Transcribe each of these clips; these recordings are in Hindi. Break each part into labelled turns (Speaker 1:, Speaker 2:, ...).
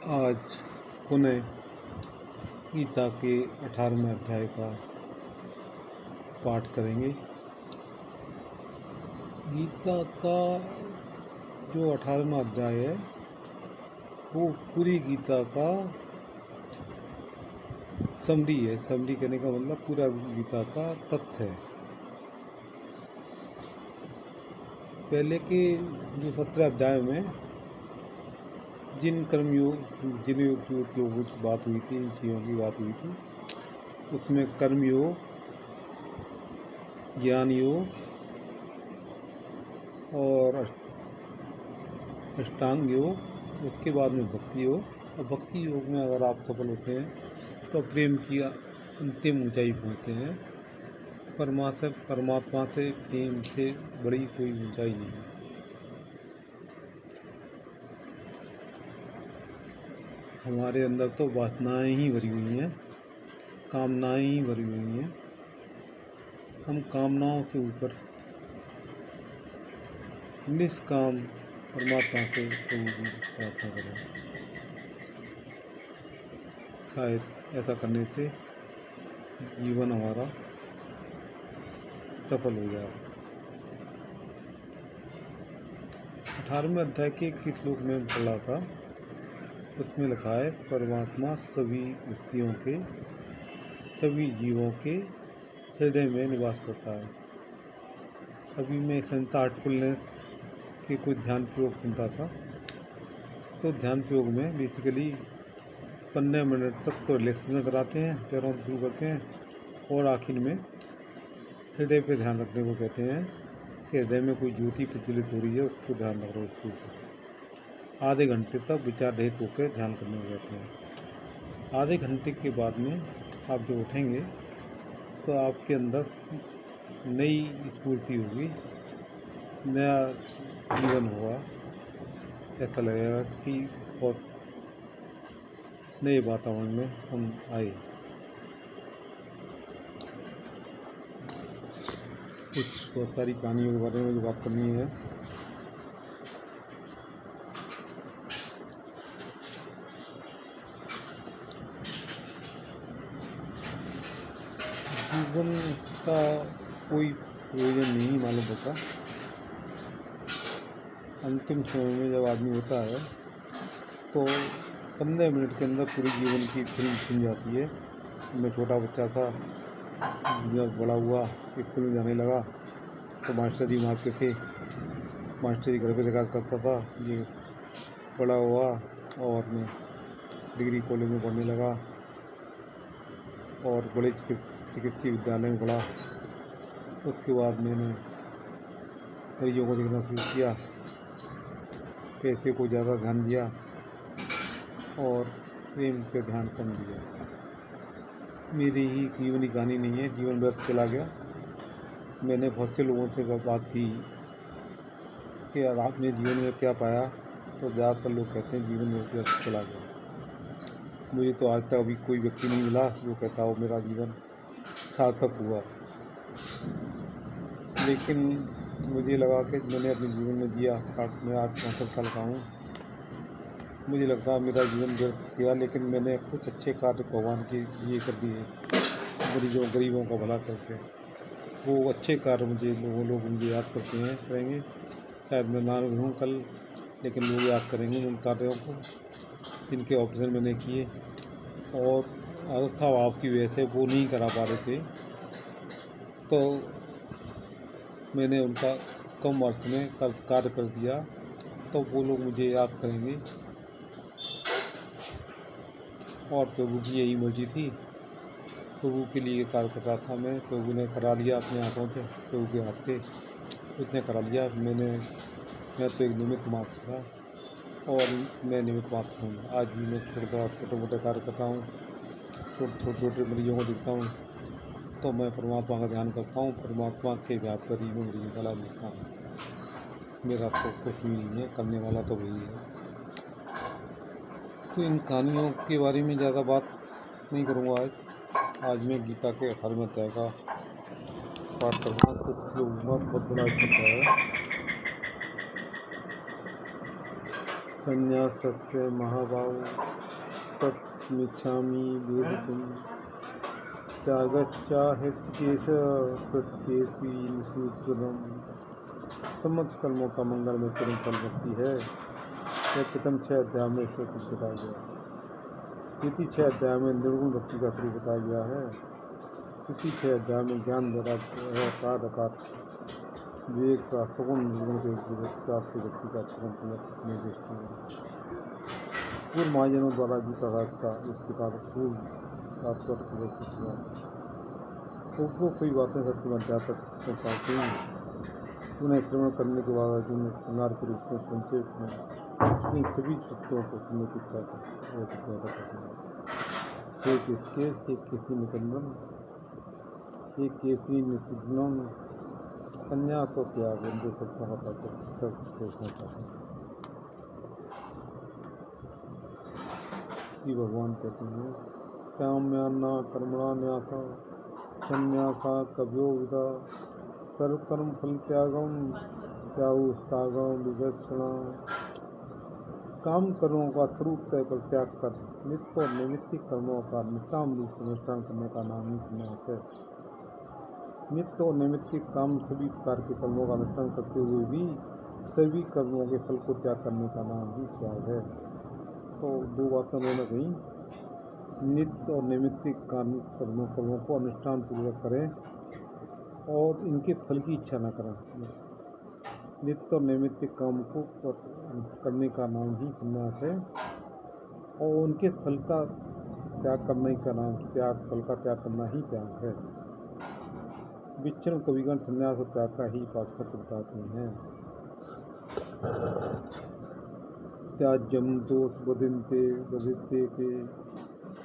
Speaker 1: आज पुनः गीता के 18वें अध्याय का पाठ करेंगे। गीता का जो 18वां अध्याय है वो पूरी गीता का समरी है। समरी कहने का मतलब पूरा गीता का तथ्य है। पहले के जो 17 अध्याय में जिन कर्मयोग जिन योगों की बात हुई थी, इन चीज़ों की बात हुई थी, उसमें कर्मयोग, ज्ञान योग और अष्टांग योग, उसके बाद में भक्ति योग। और भक्ति योग में अगर आप सफल होते हैं तो प्रेम की अंतिम ऊंचाई पहुंचते हैं। परमात्मा से प्रेम से बड़ी कोई ऊंचाई नहीं है। हमारे अंदर तो वासनाएं ही भरी हुई हैं, कामनाएं ही भरी हुई हैं। हम कामनाओं के ऊपर निष्काम परमात्मा से प्रभु की प्रार्थना करें। शायद ऐसा करने से जीवन हमारा सफल हो जाए। 18वें अध्याय के एक श्लोक में पढ़ा था, उसमें लिखा है परमात्मा सभी व्यक्तियों के, सभी जीवों के हृदय में निवास करता है। अभी मैं संता हार्टफुलनेस के कुछ ध्यान प्रयोग सुनता था। तो ध्यान प्रयोग में बेसिकली 15 मिनट तक तो रिलैक्स में कराते हैं, पैरों से शुरू करते हैं और आखिर में हृदय पे ध्यान रखने को कहते हैं कि हृदय में कोई ज्योति प्रज्वलित हो रही है, उसको ध्यान रखो। उसके ऊपर आधे घंटे तक विचार रहित होकर ध्यान करने को कहते हैं। आधे घंटे के बाद में आप जब उठेंगे तो आपके अंदर नई स्फूर्ति होगी, नया जीवन होगा। ऐसा लगेगा कि बहुत नए वातावरण में हम आए। कुछ बहुत सारी कहानियों के बारे में जो बात करनी है। जीवन का कोई प्रयोजन नहीं मालूम होता। अंतिम समय में जब आदमी होता है तो 15 मिनट के अंदर पूरी जीवन की फिल्म सुन जाती है। मैं छोटा बच्चा था, जब बड़ा हुआ, स्कूल में जाने लगा तो मास्टर जी मारते थे। मास्टर जी घर पे देखा करता था। ये बड़ा हुआ और मैं डिग्री कॉलेज में पढ़ने लगा और बड़े चिकित्सीय विद्यालय में पढ़ा। उसके बाद मैंने मरीजों को देखना शुरू किया, पैसे को ज़्यादा ध्यान दिया और प्रेम पे ध्यान कम दिया। मेरी ही जीवनी कहानी नहीं है, जीवन व्यर्थ चला गया। मैंने बहुत से लोगों से बात की कि आपने जीवन में क्या पाया, तो ज़्यादातर लोग कहते हैं जीवन में व्यर्थ चला गया। मुझे तो आज तक अभी कोई व्यक्ति नहीं मिला जो कहता हो मेरा जीवन सार्थक हुआ। लेकिन मुझे लगा कि मैंने अपने जीवन में दिया। मैं आज 65 साल का हूँ। मुझे लगता है मेरा जीवन व्यर्थ किया, लेकिन मैंने कुछ अच्छे कार्य भगवान के लिए कर दिए। गरीबों का भला करके वो अच्छे कार्य लोग मुझे याद करते हैं, करेंगे। शायद मैं ना रहूँ कल, लेकिन लोग याद करेंगे उन कार्यों को जिनके ऑपरेशन मैंने किए और अवस्था भाव की वजह से वो नहीं करा पा रहे थे। तो मैंने उनका कम वर्ष में कार्य कर दिया, तो वो लोग मुझे याद करेंगे। और प्रभु की यही मर्जी थी, प्रभु के लिए कार्य कर रहा था मैं। प्रभु ने करा लिया अपने हाथों से, प्रभु के हाथ से उसने करा लिया। मैं तो एक निमित्त मात्र था और मैं निमित्त मात्र हूँ। आज भी मैं छोटे मोटे कार्य करता हूँ, छोटे मरीजों को देखता हूँ, तो मैं परमात्मा का ध्यान करता हूँ। परमात्मा के व्याप पर ही मैं मरीजों का इलाज देखता हूँ। मेरा तो कुछ भी नहीं है, करने वाला तो वही है। तो इन कहानियों के बारे में ज़्यादा बात नहीं करूँगा आज मैं गीता के 18वें अध्याय का पाठ करूँगा। कुछ लोगों का बहुत बड़ा है। संन्यासस्य महाभाव तत्मिच्छामि वेदितुं त्यागश्चाह्यकेश प्रत्येषि निषूद्रम्। समस्त कर्मों का मंगल में तुरंत फल भक्ति है। यह प्रथम 6 अध्याय में इसको कुछ बताया गया। द्वितीय 6 अध्याय में निर्गुण भक्ति का स्वरूप बताया गया है। तृतीय 6 अध्याय में ज्ञान द्वारा विवेक का सगुण निर्गुण के विकास से व्यक्ति का निर्देश किया। पूर्व महाजनों द्वारा गीता का इस प्रकार पूर्व तात्पर्य प्रदर्शित हुआ। उपरोक्त सभी बातें सत्य अध्याय तक पहुँचाती हैं। उन्हें श्रवण करने के बाद अर्जुन ने श्रृंगार के रूप में संक्षेप में इन सभी तत्वों को सुनने की इच्छा करते। एक इसके एक किसी निकंदन एक केसरी निषूदनम संन्यास और त्याग दो सबका सोचना चाहते हैं। श्री भगवान कहते हैं काम्यान्ना कर्मणा न्यासा संन्यासा कव्यो विदा सर्वकर्म फल त्यागम त्यागम विचक्षणा। काम कर्मों का स्वरूप तय पर त्याग कर नित्य और नैमित्तिक कर्मों का निष्काम रूप से अनुष्ठान करने का नाम ही संन्यास है। नित्य और नैमित्तिक काम सभी प्रकार के कर्मों का अनुष्ठान करते हुए भी सभी कर्मों के फल को त्याग करने का नाम ही त्याग है। तो दो बातें उन्होंने कही, नित्य और नैमित्तिक कर्मों को अनुष्ठान पूर्वक करें और इनके फल की इच्छा न करें। नित्य और नैमित्तिक काम को करने का नाम ही संन्यास है और उनके फल का त्याग करने का नाम फल का त्याग करना ही त्याग है। विचरण कविगण संन्यास और त्याग का ही पार्थक्य बताते हैं। त्याज्यम दोष बदिते के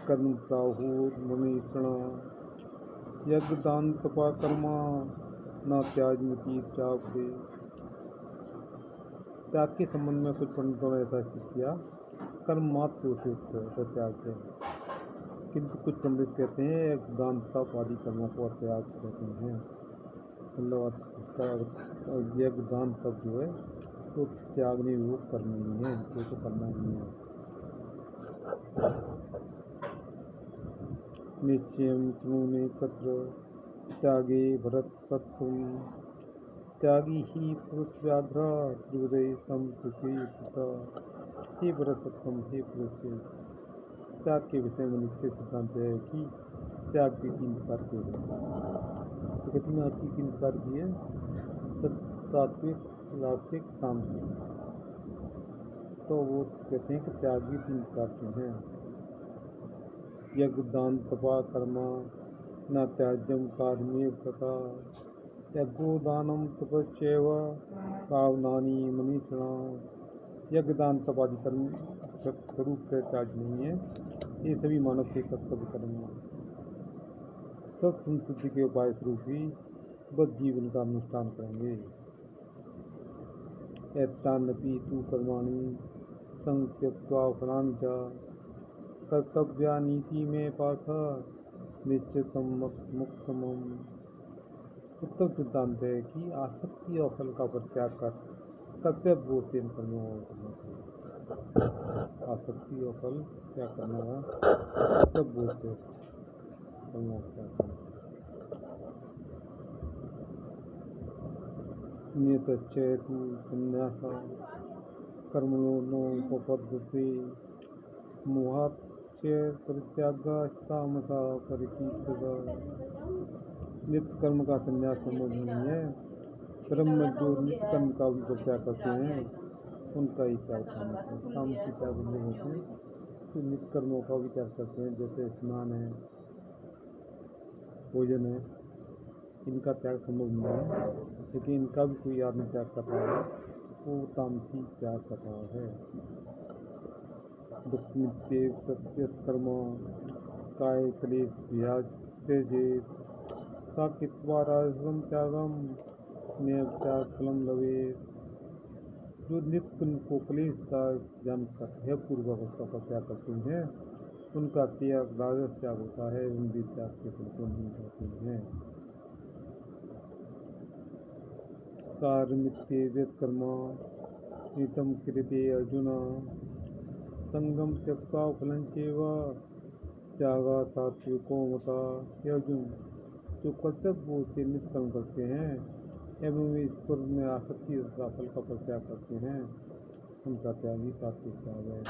Speaker 1: कर्म प्राहुर मनीषण यज्ञ दान तपा कर्मा न त्याजमती चापे। त्याग के संबंध में कुछ पंडितों ने ऐसा किया, कर्म मात्र उपयुक्त है त्याग है, किंतु कुछ पंडित कहते हैं यज्ञ दान तप आदि कर्मों को त्याग कहते हैं। मतलब यज्ञ दान तप जो है तो त्यागने योग कर्म नहीं है, तो करना नहीं है। निश्चयं शृणुमे तत्र त्यागे भरत सत्वं त्यागी ही पुरुष व्याघ्र त्रिहृदय संप्रकृता। हे भरत सत्वम, हे पुरुष, त्याग के विषय में निश्चय सिद्धांत है कि त्याग भी 3 प्रकार के हैं। प्रकृति में आपकी 3 प्रकार की है, सात्विक, राजसिक, तामसिक। तो वो कहते हैं कि त्याग भी 3 प्रकार के हैं। यज्ञ दान तपा कर्मा न त्याज्यम कार्मेव तथा यज्ञो दानम तपस्यैव पावनानि मनीषिणा। यज्ञ दान तप आदि कर्म स्वरूप से त्याग नहीं है, ये सभी मानव के कर्तव्य कर्म हैं। सब संस्कृति के उपाय स्वरूप ही बद्ध जीवन का अनुष्ठान करेंगे। एतान्नपि तु कर्माणि संत्यक्त्वा फलानि च कर्तव्या नीति में पार्थ निश्चितम मुक्तमम्। उत्तम सिद्धांत है कि आसक्ति और फल का परित्याग कर कर्तव्य बोध से इन कर्मों को करना चाहिए। आसक्ति और फल त्याग करना है, कर्तव्य बोध से कर्मों को त्याग करना। नियतश्चेतु संन्यासा कर्मणोपपद्यते मोहात् परित्यागस्तामसा परिकीर्तिता। नित्य कर्म का संन्यास संभव नहीं है। कर्म में जो नित्य कर्म का भी परित्याग करते हैं उनका ही त्याग करते हैं। काम की त्याग होते हैं तो नित्य कर्मों का भी त्याग करते हैं, जैसे स्नान है, भोजन है, इनका त्याग संभव नहीं है। लेकिन इनका भी कोई आदमी त्याग कर रहा है, वो तामसी त्याग कर रहा है। दुख नित्येव सत्य कर्म काय क्लेश विहाज त्यजेत साकित्वा राजसम त्यागम नैव त्याग फलम लवेत। जो नित्य को क्लेश का जानकर है पूर्वक उसका त्याग करते हैं, उनका त्याग राजस त्याग होता है, उन भी त्याग के फल को नहीं पाते हैं। कार्मित्येव कर्मा नितं क्रियते अर्जुन संगम त्यक्त्वा फलं चैव त्यागा सात्विको मता। हे अर्जुन, जो कर्तव्य से नित्य कर्म करते हैं एवं ईश्वर में आसक्ति तथा फल का परित्याग करते हैं, उनका त्याग ही सात्विक त्याग है।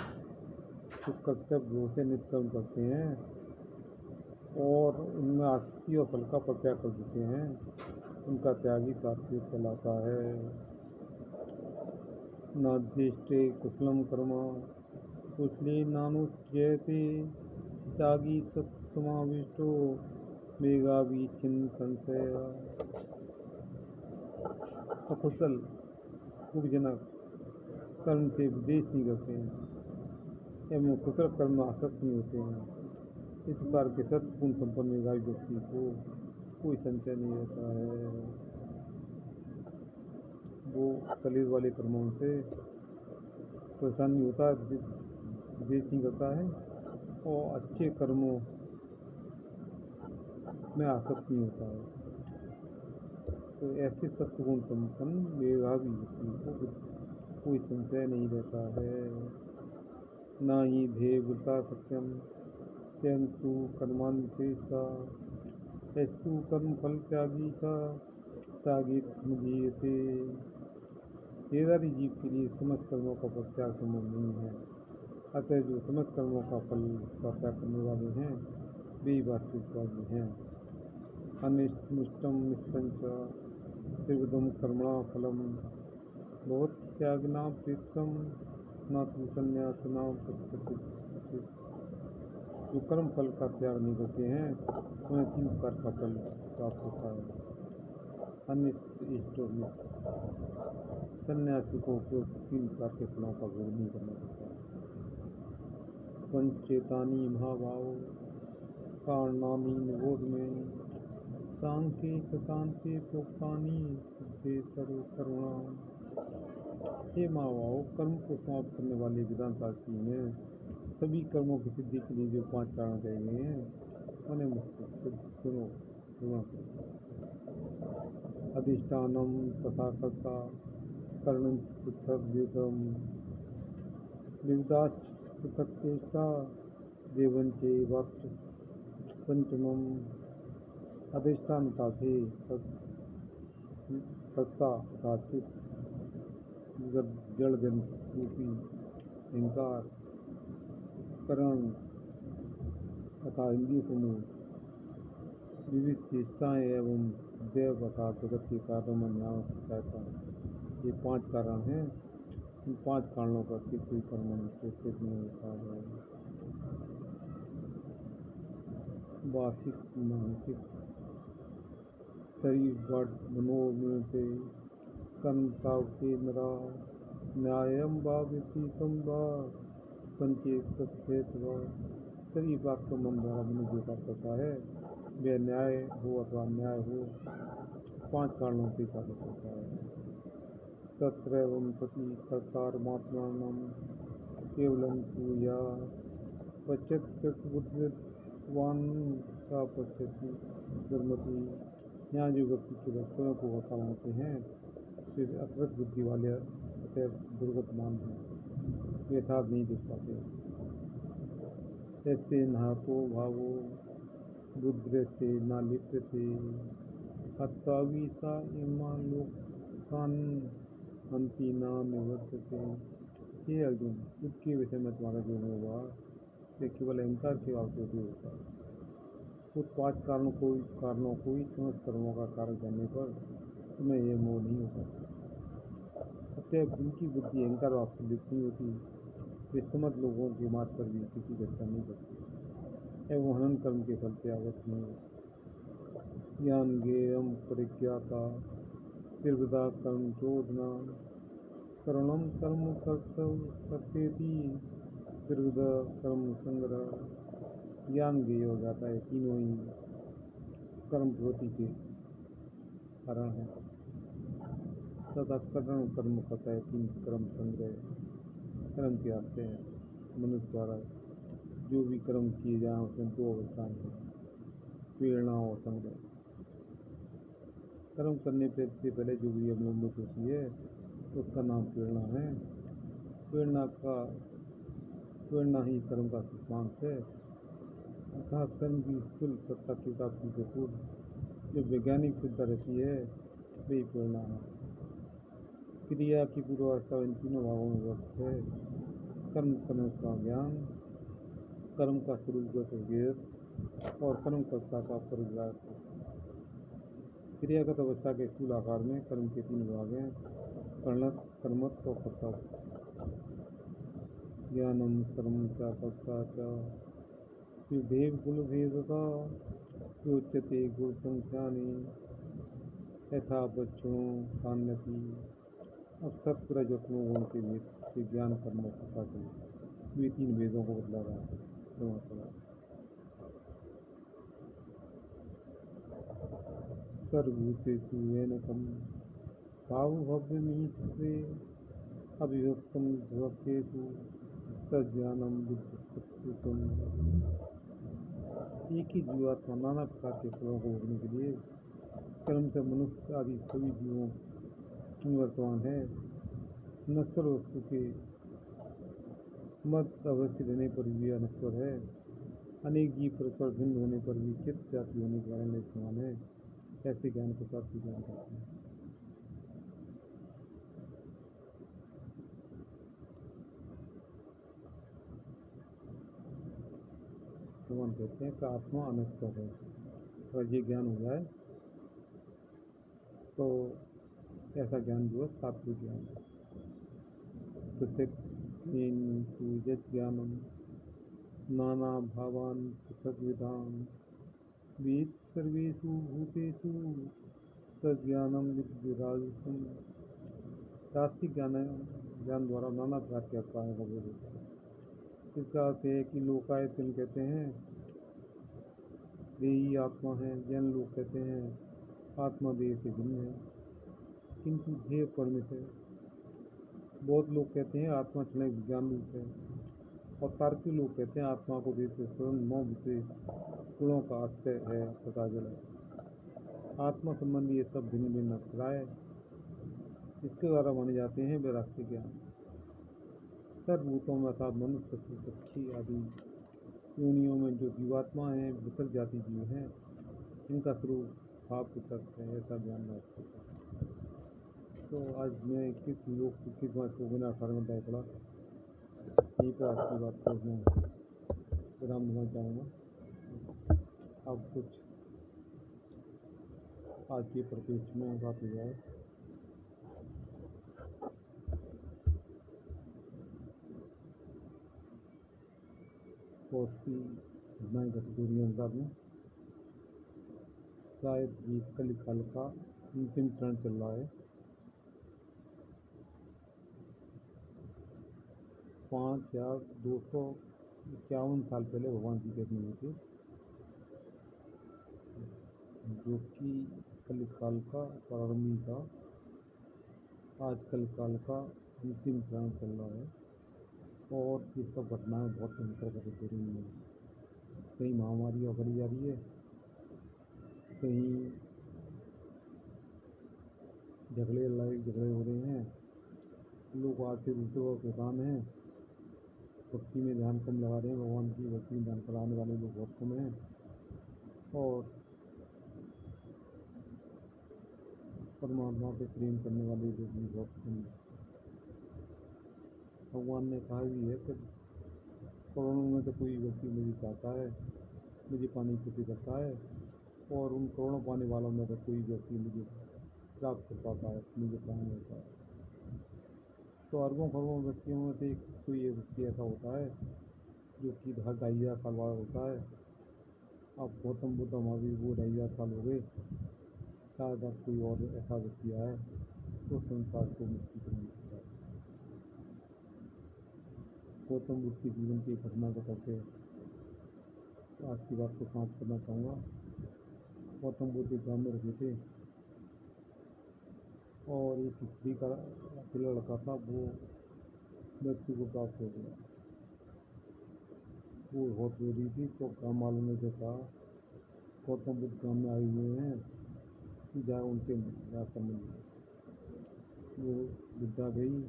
Speaker 1: जो कर्तव्य से नित्य कर्म करते हैं और उनमें आसक्ति और फल का परित्याग कर देते हैं, उनका त्याग ही सात्विक कहलाता है। नाद्येष्टे कुशलम कर्म कुशले नानुष्ठ्यते त्यागी सत्समाविष्टो मेघावी छिन्न संशय। अकुशल कुजनक कर्म से विदेश नहीं करते हैं एवं कुशल कर्म में आसक्त नहीं होते हैं। इस प्रकार के सत्गुण संपन्न मेघावी व्यक्ति को कोई संशय नहीं रहता है। वो कलेश वाले कर्मों से परेशान नहीं होता, विदेश नहीं करता है और अच्छे कर्मों में आसक्त नहीं होता है। तो ऐसे सत्गुण संपन्न मेधावी व्यक्ति को कोई संशय नहीं रहता है। न ही ध्येय वृता सत्यम त्यंतु कर्मान विशेषता यस्तु कर्म फल त्यागी सा त्यागी जीयते। देहधारी जीव के लिए समस्त कर्मों का परित्याग संभव नहीं है। अतः जो समस्त कर्मों का फल का त्याग करने वाले हैं वे वास्तविकवादी हैं। अनिष्टम निष्पंच त्रिविधम कर्मणा फलम बहुत त्यागना प्रीतम न तो संन्यास न प्रकृति। जो कर्म फल का त्याग नहीं करते हैं उन्हें 3 प्रकार का फल प्राप्त होता है। अनिष्ट इष्ट और निष्ठ। सन्यासी को 3 प्रकार के फलों का भोग नहीं करना पड़ता। पंचेतानी महाभाव कारणानी निबोध में सांख्ये कृतांते प्रोक्तानी सिद्धे सर्व करुणा। हे महाभाव, कर्म को समाप्त करने वाले विधान शास्त्री ने सभी कर्मों की सिद्धि के लिए जो 5 कारण कहे गए हैं उन्हें मुझसे सुनो। अधिष्ठानम तथा कर्ता कर्णं पृथक वेदम विविधाश्च पृथक चेष्टा देवंचे वक्त। पंचमम अधिष्ठान तथा कर्ता तथा चित्त जड़ रूपी अहंकार करण तथा इंद्रिय समूह विविध चेष्टाएं एवं देव तथा जगत के कार्यों में न्याय सहायता। ये 5 कारण हैं। इन 5 कारणों का कोई कर्म निश्चित नहीं होता है। वासिक मानसिक शरीर मनोमृते कर्म तावते नरा न्यायम वा विपरीतम वा पंचेत वा। शरीर वाक्य मन द्वारा मनुष्य जो करता है वह न्याय हो अथवा अन्याय हो 5 कारणों से साबित होता है। तत्रैवं सति कर्तारमात्मानं केवलं पूया पश्यत् कृतबुद्धिवान् सा पश्यति दुर्मति। यहाँ जो व्यक्ति केवल स्वयं को कर्ता मानते हैं फिर अकृत बुद्धि वाले अतः दुर्गतमान हैं, वे यथार्थ नहीं देख पाते। ऐसे नाको भावो बुद्ध से न लिप्यते हत्वावी सा इमा लोकान हंति न निवर्तते। हे अर्जुन, बुद्ध के विषय में तुम्हारा जो होगा यह केवल अहंकार के वाक्यों से होता है। उस 5 कारणों को ही समस्त कर्मों का कारण करने पर तुम्हें यह मोह नहीं होता। अतः जिनकी बुद्धि अहंकार भाव से लिप्त नहीं होती वे समस्त लोगों के मार्ग पर भी किसी की हत्या नहीं करते एवं हनन कर्म के फल से आगत नहीं होते। ज्ञान ज्ञेयम परिज्ञाता त्रिविधा कर्म चोदना करणम कर्म कर्तेति त्रिविधा कर्म संग्रह। ज्ञान ज्ञेय हो जाता है, तीनों ही कर्म प्रवृत्ति के कारण है तथा करण कर्म करता है 3 कर्म संग्रह। कर्म के आते हैं मनुष्य द्वारा जो भी कर्म किए जाए उसमें 2 अवस्थाएं हैं, प्रेरणा और संग्रह। कर्म करने से पहले जो भी अवलंबित होती है उसका नाम प्रेरणा है प्रेरणा का प्रेरणा ही कर्म का सिद्धांत है। अर्थात कर्म की स्थूल सत्ता की प्राप्ति से पूर्व जो वैज्ञानिक सिद्धा रहती है वही प्रेरणा है। क्रिया की पूर्वावस्था इन तीनों भागों में व्यक्त है। कर्म करने का ज्ञान, कर्म का स्वरूपगत वेद और कर्मकर्ता का परिग्राह। क्रियागत अवस्था के स्थूल आकार में कर्म के तीन भाग हैं: कर्णत, कर्मत और कर्ता। ज्ञानम कर्म च कर्ता च देव कुल भेदता योच्यते गुण संख्यानि यथा बच्चों कान्यति। अब सत्व रजोत्तम गुण के भेद से ज्ञान कर्म और कर्ता के वे तीन भेदों को बदला रहा है। सर्वभूतेषु येनकं भावभव्यमीश्वरे अविभक्तं भक्तेषु तज्ज्ञानं विद्युत्सत्त्वम्। एक ही जीवात्मा नाना प्रकार के फलों को भोगने के लिए कर्म से मनुष्य आदि सभी जीवों में वर्तमान है। नश्वर वस्तु के मध्य अवस्थित रहने पर भी अनश्वर है। अनेक जीव परस्पर भिन्न होने पर भी चित्त जाति होने के कारण समान है। ऐसे ज्ञान को प्राप्ति ज्ञान करते हैं। भगवान कहते हैं कि आत्मा अनश्वर है। अगर ये ज्ञान हो जाए तो ऐसा ज्ञान जो है सात्विक ज्ञान है। प्रत्यक्ष ज्ञानम नाना भावान पृथक विधान वेद सर्वेषु भूतेषु तज्ज्ञानम विद्युराजुषम। शास्त्रीय ज्ञान द्वारा नाना प्रकार के अभिप्रायों का बोध होता है। इसका अर्थ है कि लोकायतन कहते हैं देही आत्मा है, जैन लोग कहते हैं आत्मा देह से भिन्न है किंतु ध्येय परमित है। बहुत लोग कहते हैं आत्मा क्षणिक विज्ञान रूप है और तार्किक लोग कहते हैं आत्मा को देते स्वयं 9 विशेष गुणों का आश्रय है तथा जल है। आत्मा संबंधी ये सब भिन्न भिन्न अभिप्राय इसके द्वारा माने जाते हैं वैराग्य ज्ञान। सर्वभूतों में अर्थात मनुष्य, पशु, पक्षी आदि योनियों में जो जीवात्मा हैं, पृथक जाति जीव हैं, इनका स्वरूप भाव पृथक है, ऐसा ज्ञान आवश्यक है। तो आज मैं किस लोग किस बात को बिना 18 घंटा पढ़ा यहीं पर आपकी बात को मैं विराम देना चाहूँगा। अब कुछ आज के परिपेक्ष में बात हो जाए। बहुत सी घटनाएँ घटित हो रही हैं अंदर में। शायद ये कलिकाल का अंतिम चरण चल रहा है। 5251 साल पहले भगवान जी के जन्म थे, जो कि कलिकाल का प्रारंभी था। आज कलिकाल का अंतिम चरण चल रहा है और ये सब घटनाएँ बहुत भयंकर घटित हो रही हैं। कहीं महामारियाँ बढ़ी जा रही है, कहीं झगड़े हो रहे हैं, लोग आर्थिक रूप से परेशान हैं, भक्ति में ध्यान कम लगा रहे हैं, भगवान की भक्ति में ध्यान कराने वाले लोग बहुत कम हैं और परमात्मा पे प्रेम करने वाले लोग भी बहुत कम हैं। भगवान ने कहा भी है कि करोड़ों में तो कोई व्यक्ति मुझे चाहता है, मुझे पाने की कोशिश करता है और उन करोड़ों पाने वालों में तो कोई व्यक्ति मुझे प्राप्त कर पाता है, मुझे पाने होता है। तो अरबों खरबों व्यक्तियों में से कोई एक व्यक्ति ऐसा होता है जो कि हर 2500 साल बाद होता है। अब गौतम बुद्ध महावीर वो 2500 साल हो गए, शायद अब कोई और ऐसा व्यक्ति आए तो संसार को मुक्ति करने की बात। गौतम बुद्ध के जीवन की घटना को करके आज की बात को समाप्त करना चाहूँगा। गौतम बुद्ध एक गाँव में रहते थे और एक स्त्री का अकेला लड़का था, वो मृत्यु को प्राप्त हो गया। वो बहुत रो रही थी तो गाँव वालों ने देखा गौतम बुद्ध गाँव में आए हुए हैं, जाए उनके जाकर मिली। वो बुद्धा गई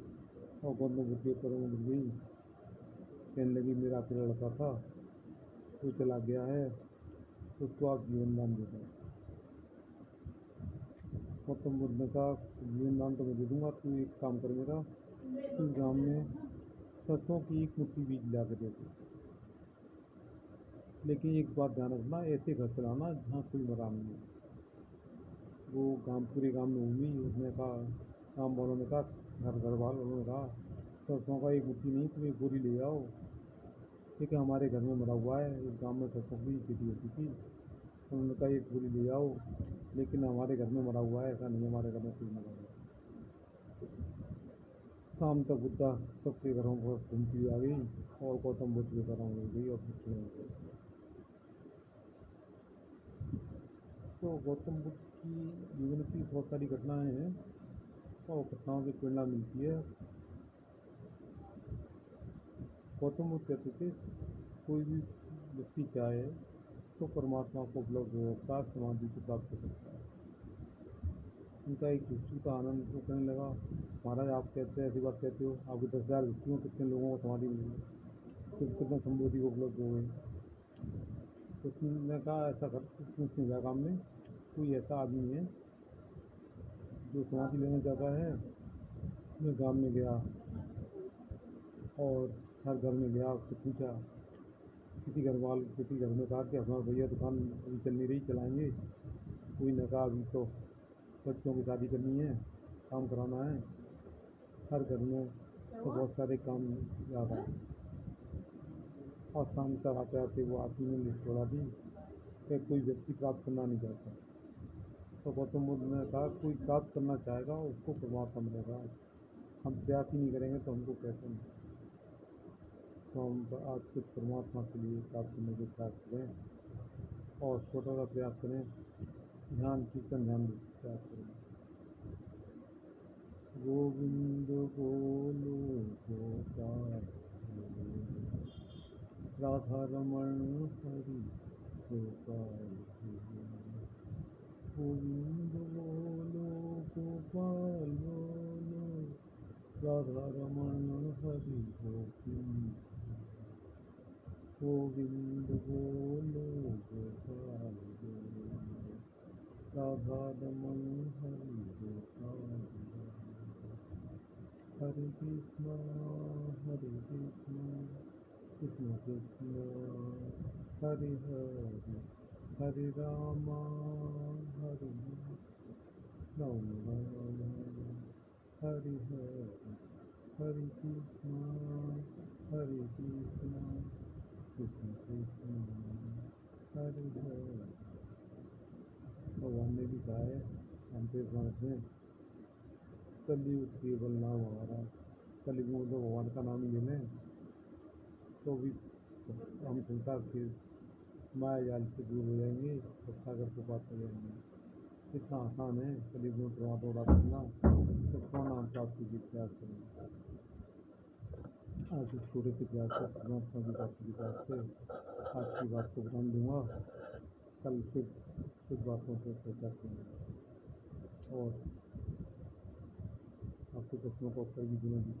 Speaker 1: और गौतम बुद्ध के पैरों में गिर गई। कहने लगी मेरा अकेला लड़का था, वो चला गया है, उसको आप जीवन दान दे दो। गौतम बुद्ध ने कहा जीवन दान तो मैं दे दूंगा, तू एक काम कर मेरा, तू गाँव में सरसों की एक मुट्ठी बीज ला के दे दे, लेकिन एक बात ध्यान रखना, ऐसे घर चलाना जहाँ कोई मरा नहीं है। वो पूरे गांव में घूमी, उसने कहा, गाँव वालों ने कहा, घर वालों ने कहा सरसों का एक मुट्ठी नहीं, तुम एक बोरी ले आओ, क्योंकि हमारे घर में मरा हुआ है। इस गाँव में सरसों की खेती होती थी, उन्होंने कहा एक बोरी ले आओ, लेकिन हमारे घर में मरा हुआ है, ऐसा नहीं हमारे घर में कोई मरा हुआ है। शाम तक बुद्धा सबके घरों पर घूमती हुई आ गई और गौतम बुद्ध के घरों में गई और पूछने लगी। तो गौतम बुद्ध की जीवन की बहुत सारी घटनाएं हैं और घटनाओं से प्रेरणा मिलती है। गौतम बुद्ध कहते थे कोई भी व्यक्ति चाहे तो परमात्मा को उपलब्ध हो सकता है, समाधि को प्राप्त कर सकता है। उनका एक भिक्षु का आनंद को कहने लगा, महाराज आप कहते हैं ऐसी बात कहते हो, आपके 10,000 भिक्षुओं कितने लोगों को समाधि मिल गई, कितने संबोधि को उपलब्ध हो गई। तो उसने कहा ऐसा कर, उसने जा काम में कोई ऐसा आदमी है जो समाधि लेना चाहता है। मैं गाँव में गया और हर घर में गया, उससे पूछा, किसी घर में कहा कि हमारा भैया दुकान अभी चल नहीं रही, चलाएंगे। कोई ने कहा अभी तो बच्चों की शादी करनी है, काम कराना है। हर घर में तो बहुत सारे काम याद आए और शाम तक आते आते वो आदमी ने लिस्ट बढ़ा दी कि कोई व्यक्ति प्राप्त करना नहीं चाहता। तो गौतम बुद्ध ने कहा कोई प्राप्त करना चाहेगा उसको परमात्मा मिलेगा, हम प्रयास ही नहीं करेंगे तो हमको कैसे नहीं। तो हम आज कुछ परमात्मा के लिए प्राप्त करने के प्रयास करें और छोटा सा प्रयास करें, ध्यान कीर्तन ध्यान प्रयास करें। गोविंद बोलो गोपाल राधा रमण हरि गोपाल, गोविंद बोलो गोपाल बोलो राधा रमण हरि गोविंद, गोविंद बोलो गोपाल बोलो राधा रमण हरि गोपाल। हरे कृष्णा कृष्ण कृष्ण हरे हरे, हरे राम हरे राम, हरे हरे, हरे कृष्णा कृष्ण कृष्ण हरे हरे। भगवान ने भी कहा है रामदेव मानस में, कलयुग केवल नाम हमारा, कलयुग में तो भगवान का नाम ही ले लें तो भी हम संसार के माया जाल से दूर हो जाएंगे और सागर को पार कर जाएंगे। इतना आसान है कलयुग में परमात्मा प्राप्त करना, तो कौन नाम प्राप्ति की प्रयास करेंगे। आज इस छोटे से प्रयास से परमात्मा की प्राप्ति की प्रयास से आज की बात को विराम दूंगा। कल फिर कुछ बातों पर चर्चा करेंगे और आपके प्रश्नों का उत्तर भी देना भी